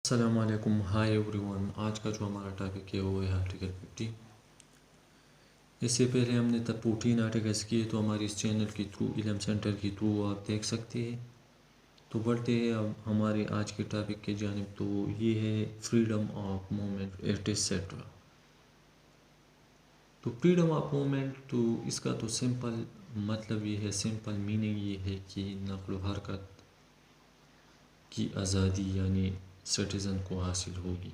السلام علیکم، high every one. آج کا جو ہمارا ٹاپک ہے وہ ہے آرٹیکل 50۔ اس سے پہلے ہم نے تب 14 آرٹیکلس کیے، تو ہماری اس چینل کے تھرو، علم سینٹر کے تھرو آپ دیکھ سکتے ہیں۔ تو بڑھتے ہیں اب ہمارے آج کے ٹاپک کی جانب، تو یہ ہے فریڈم آف موومنٹ ایٹسیٹرا۔ تو فریڈم آف موومنٹ، تو اس کا تو سمپل مطلب یہ ہے، سمپل میننگ یہ ہے کہ نقل و حرکت کی آزادی یعنی سٹیزن کو حاصل ہوگی۔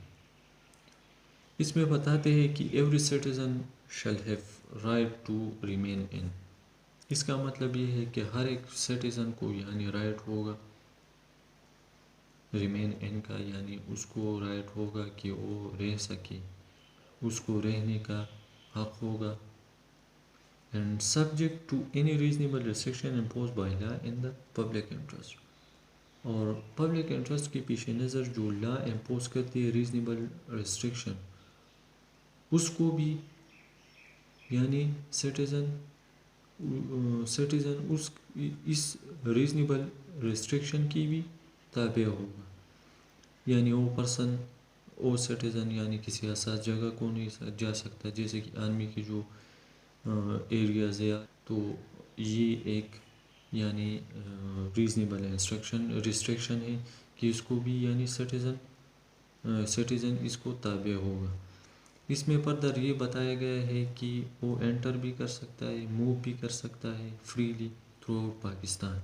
اس میں بتاتے ہیں کہ every citizen shall have right to remain in. اس کا مطلب یہ ہے کہ ہر ایک سٹیزن کو یعنی رائٹ ہوگا ریمین ان کا، یعنی اس کو رائٹ ہوگا کہ وہ رہ سکے، اس کو رہنے کا حق ہوگا، and subject to any reasonable restriction impose by law in the public interest. اور پبلک انٹرسٹ کے پیش نظر جو لا امپوز کرتی ہے ریزنیبل ریسٹرکشن، اس کو بھی یعنی سٹیزن اس ریزنیبل ریسٹرکشن کی بھی تابع ہوگا، یعنی وہ پرسن، وہ سٹیزن یعنی کسی حساس جگہ کو نہیں جا سکتا، جیسے کہ آرمی کی جو ایریاز ہے، تو یہ ایک یعنی ریزنیبل ریسٹرکشن ہے کہ اس کو بھی یعنی سٹیزن اس کو تابع ہوگا۔ اس میں فردر یہ بتایا گیا ہے کہ وہ انٹر بھی کر سکتا ہے، موو بھی کر سکتا ہے فریلی تھرو آؤٹ پاکستان،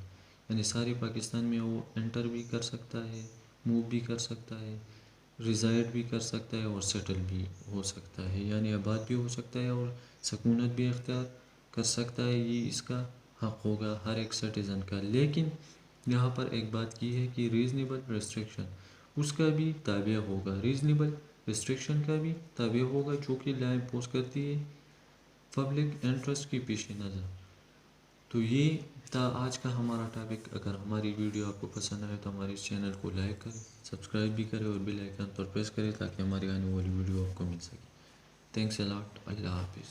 یعنی سارے پاکستان میں وہ انٹر بھی کر سکتا ہے، موو بھی کر سکتا ہے، ریزائڈ بھی کر سکتا ہے اور سیٹل بھی ہو سکتا ہے، یعنی آباد بھی ہو سکتا ہے اور سکونت بھی اختیار کر سکتا ہے۔ یہ اس کا حق ہوگا ہر ایک سٹیزن کا۔ لیکن یہاں پر ایک بات کی ہے کہ ریزنیبل ریسٹرکشن اس کا بھی تابع ہوگا، ریزنیبل ریسٹرکشن کا بھی تابع ہوگا، جو کہ لا امپوز کرتی ہے پبلک انٹرسٹ کے پیش نظر۔ تو یہ تھا آج کا ہمارا ٹاپک۔ اگر ہماری ویڈیو آپ کو پسند آئے تو ہمارے اس چینل کو لائک کریں، سبسکرائب بھی کریں اور بیل آئیکن پر پریس کریں تاکہ ہماری آنے والی ویڈیو آپ کو مل سکے۔ تھینکس اے لاٹ، اللہ حافظ۔